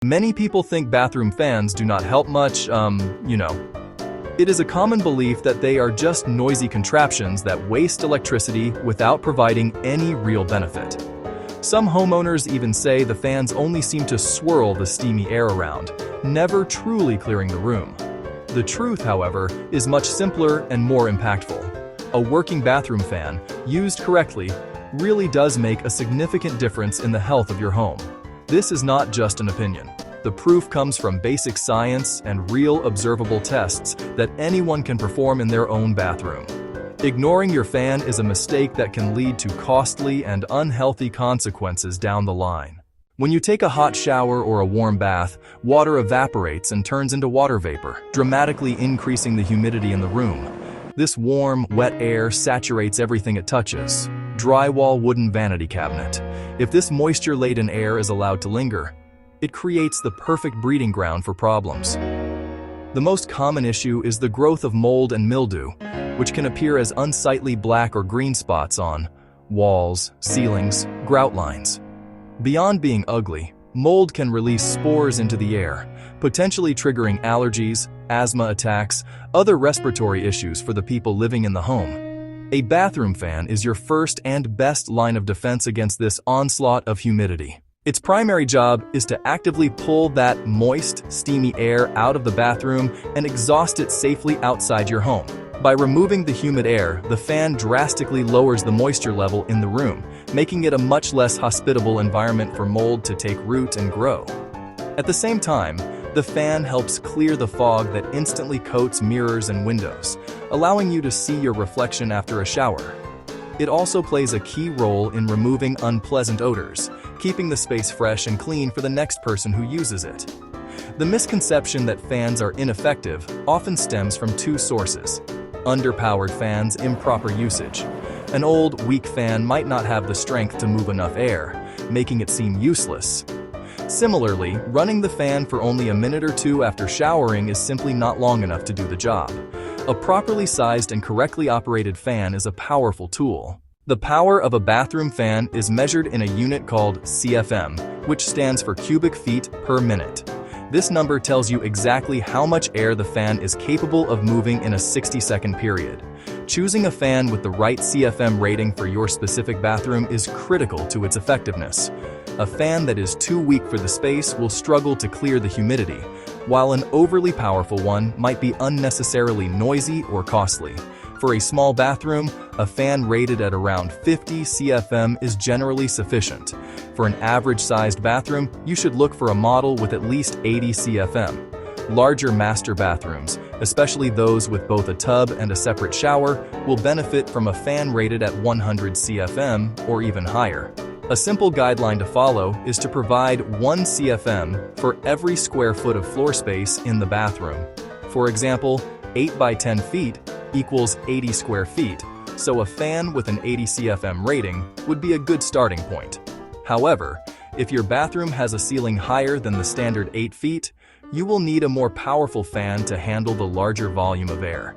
Many people think bathroom fans do not help much, It is a common belief that they are just noisy contraptions that waste electricity without providing any real benefit. Some homeowners even say the fans only seem to swirl the steamy air around, never truly clearing the room. The truth, however, is much simpler and more impactful. A working bathroom fan, used correctly, really does make a significant difference in the health of your home. This is not just an opinion. The proof comes from basic science and real observable tests that anyone can perform in their own bathroom. Ignoring your fan is a mistake that can lead to costly and unhealthy consequences down the line. When you take a hot shower or a warm bath, water evaporates and turns into water vapor, dramatically increasing the humidity in the room. This warm, wet air saturates everything it touches. Drywall, wooden vanity cabinet. If this moisture-laden air is allowed to linger, it creates the perfect breeding ground for problems. The most common issue is the growth of mold and mildew, which can appear as unsightly black or green spots on walls, ceilings, grout lines. Beyond being ugly, mold can release spores into the air, potentially triggering allergies, asthma attacks, other respiratory issues for the people living in the home. A bathroom fan is your first and best line of defense against this onslaught of humidity. Its primary job is to actively pull that moist, steamy air out of the bathroom and exhaust it safely outside your home. By removing the humid air, the fan drastically lowers the moisture level in the room, making it a much less hospitable environment for mold to take root and grow. At the same time, the fan helps clear the fog that instantly coats mirrors and windows, allowing you to see your reflection after a shower. It also plays a key role in removing unpleasant odors, keeping the space fresh and clean for the next person who uses it. The misconception that fans are ineffective often stems from two sources: underpowered fans, improper usage. An old, weak fan might not have the strength to move enough air, making it seem useless. Similarly, running the fan for only a minute or two after showering is simply not long enough to do the job. A properly sized and correctly operated fan is a powerful tool. The power of a bathroom fan is measured in a unit called CFM, which stands for cubic feet per minute. This number tells you exactly how much air the fan is capable of moving in a 60-second period. Choosing a fan with the right CFM rating for your specific bathroom is critical to its effectiveness. A fan that is too weak for the space will struggle to clear the humidity, while an overly powerful one might be unnecessarily noisy or costly. For a small bathroom, a fan rated at around 50 CFM is generally sufficient. For an average-sized bathroom, you should look for a model with at least 80 CFM. Larger master bathrooms, especially those with both a tub and a separate shower, will benefit from a fan rated at 100 CFM or even higher. A simple guideline to follow is to provide 1 CFM for every square foot of floor space in the bathroom. For example, 8 by 10 feet equals 80 square feet, so a fan with an 80 CFM rating would be a good starting point. However, if your bathroom has a ceiling higher than the standard 8 feet, you will need a more powerful fan to handle the larger volume of air.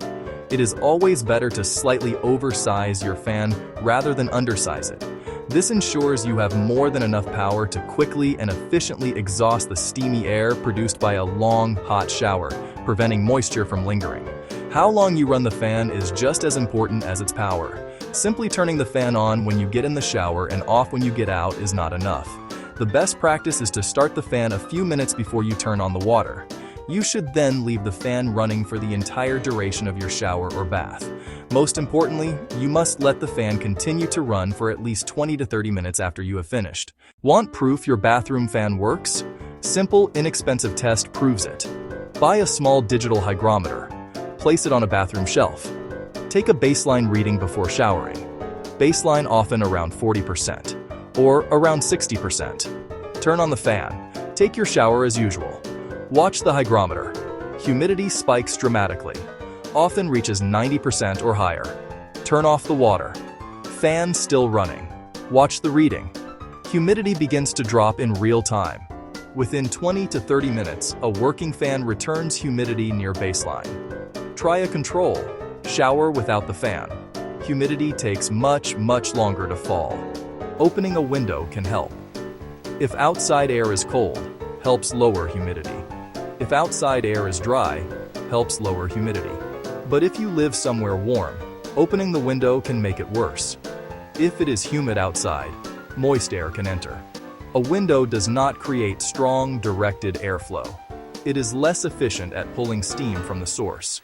It is always better to slightly oversize your fan rather than undersize it. This ensures you have more than enough power to quickly and efficiently exhaust the steamy air produced by a long, hot shower, preventing moisture from lingering. How long you run the fan is just as important as its power. Simply turning the fan on when you get in the shower and off when you get out is not enough. The best practice is to start the fan a few minutes before you turn on the water. You should then leave the fan running for the entire duration of your shower or bath. Most importantly, you must let the fan continue to run for at least 20 to 30 minutes after you have finished. Want proof your bathroom fan works? Simple, inexpensive test proves it. Buy a small digital hygrometer. Place it on a bathroom shelf. Take a baseline reading before showering. Baseline often around 40% or around 60%. Turn on the fan. Take your shower as usual. Watch the hygrometer. Humidity spikes dramatically, often reaches 90% or higher. Turn off the water. Fan still running. Watch the reading. Humidity begins to drop in real time. Within 20 to 30 minutes, a working fan returns humidity near baseline. Try a control. Shower without the fan. Humidity takes much longer to fall. Opening a window can help. If outside air is cold, helps lower humidity. If outside air is dry, helps lower humidity. But if you live somewhere warm, opening the window can make it worse. If it is humid outside, moist air can enter. A window does not create strong, directed airflow. It is less efficient at pulling steam from the source.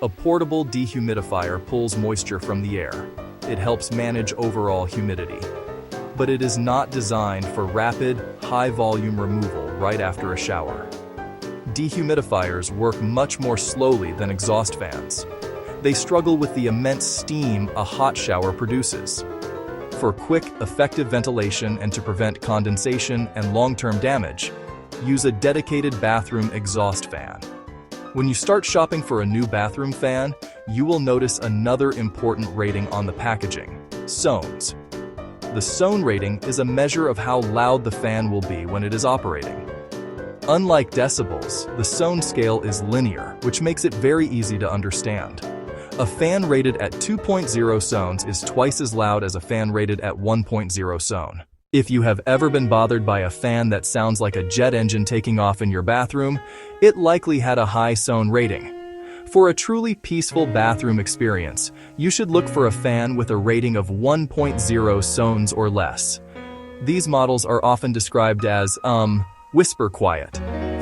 A portable dehumidifier pulls moisture from the air. It helps manage overall humidity. But it is not designed for rapid, high-volume removal right after a shower. Dehumidifiers work much more slowly than exhaust fans. They struggle with the immense steam a hot shower produces. For quick, effective ventilation and to prevent condensation and long-term damage, use a dedicated bathroom exhaust fan. When you start shopping for a new bathroom fan, you will notice another important rating on the packaging: Sones. The Sone rating is a measure of how loud the fan will be when it is operating. Unlike decibels, the Sone scale is linear, which makes it very easy to understand. A fan rated at 2.0 Sones is twice as loud as a fan rated at 1.0 Sone. If you have ever been bothered by a fan that sounds like a jet engine taking off in your bathroom, it likely had a high Sone rating. For a truly peaceful bathroom experience, you should look for a fan with a rating of 1.0 Sones or less. These models are often described as, whisper quiet.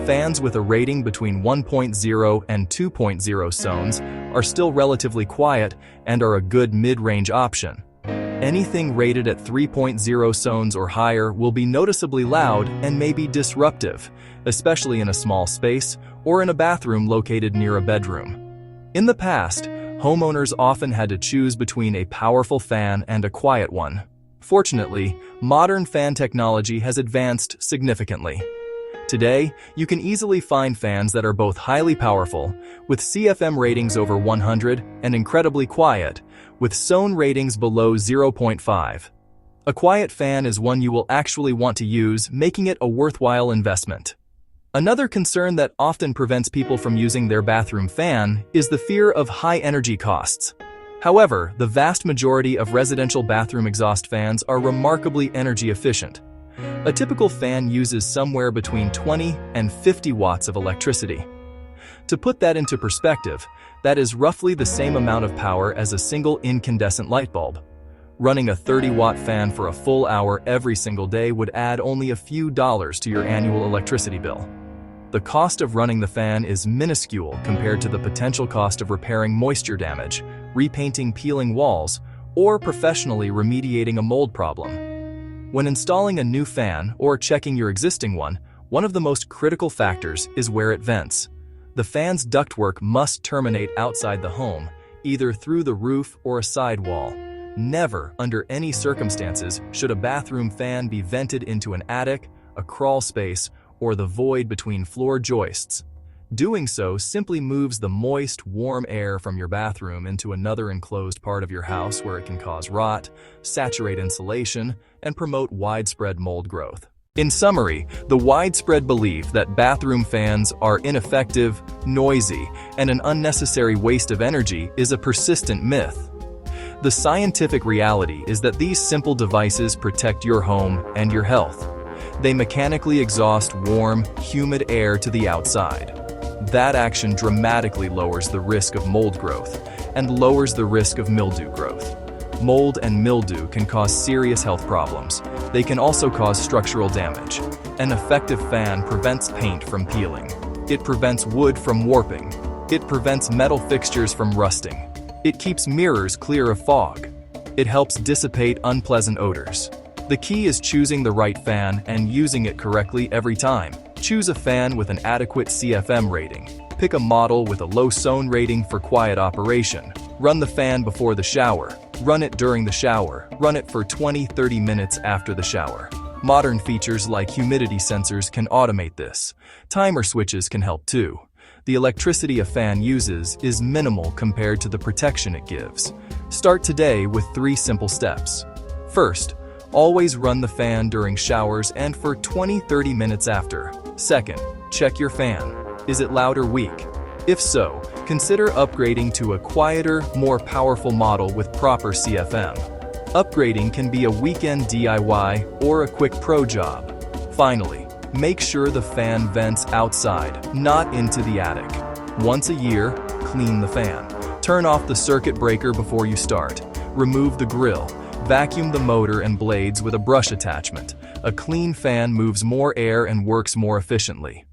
Fans with a rating between 1.0 and 2.0 Sones are still relatively quiet and are a good mid-range option. Anything rated at 3.0 Sones or higher will be noticeably loud and may be disruptive, especially in a small space or in a bathroom located near a bedroom. In the past, homeowners often had to choose between a powerful fan and a quiet one. Fortunately, modern fan technology has advanced significantly. Today, you can easily find fans that are both highly powerful, with CFM ratings over 100, and incredibly quiet, with Sone ratings below 0.5. A quiet fan is one you will actually want to use, making it a worthwhile investment. Another concern that often prevents people from using their bathroom fan is the fear of high energy costs. However, the vast majority of residential bathroom exhaust fans are remarkably energy efficient. A typical fan uses somewhere between 20 and 50 watts of electricity. To put that into perspective, that is roughly the same amount of power as a single incandescent light bulb. Running a 30-watt fan for a full hour every single day would add only a few dollars to your annual electricity bill. The cost of running the fan is minuscule compared to the potential cost of repairing moisture damage, repainting peeling walls, or professionally remediating a mold problem. When installing a new fan or checking your existing one of the most critical factors is where it vents. The fan's ductwork must terminate outside the home, either through the roof or a side wall. Never, under any circumstances, should a bathroom fan be vented into an attic, a crawl space, or the void between floor joists. Doing so simply moves the moist, warm air from your bathroom into another enclosed part of your house where it can cause rot, saturate insulation, and promote widespread mold growth. In summary, the widespread belief that bathroom fans are ineffective, noisy, and an unnecessary waste of energy is a persistent myth. The scientific reality is that these simple devices protect your home and your health. They mechanically exhaust warm, humid air to the outside. That action dramatically lowers the risk of mold growth and lowers the risk of mildew growth. Mold and mildew can cause serious health problems. They can also cause structural damage. An effective fan prevents paint from peeling. It prevents wood from warping. It prevents metal fixtures from rusting. It keeps mirrors clear of fog. It helps dissipate unpleasant odors. The key is choosing the right fan and using it correctly every time. Choose a fan with an adequate CFM rating. Pick a model with a low Sone rating for quiet operation. Run the fan before the shower. Run it during the shower. Run it for 20-30 minutes after the shower. Modern features like humidity sensors can automate this. Timer switches can help too. The electricity a fan uses is minimal compared to the protection it gives. Start today with 3 simple steps. First, always run the fan during showers and for 20-30 minutes after. Second, check your fan. Is it loud or weak? If so, consider upgrading to a quieter, more powerful model with proper CFM. Upgrading can be a weekend DIY or a quick pro job. Finally, Make sure the fan vents outside, not into the attic. Once a year, clean the fan. Turn off the circuit breaker before you start. Remove the grill. Vacuum the motor and blades with a brush attachment. A clean fan moves more air and works more efficiently.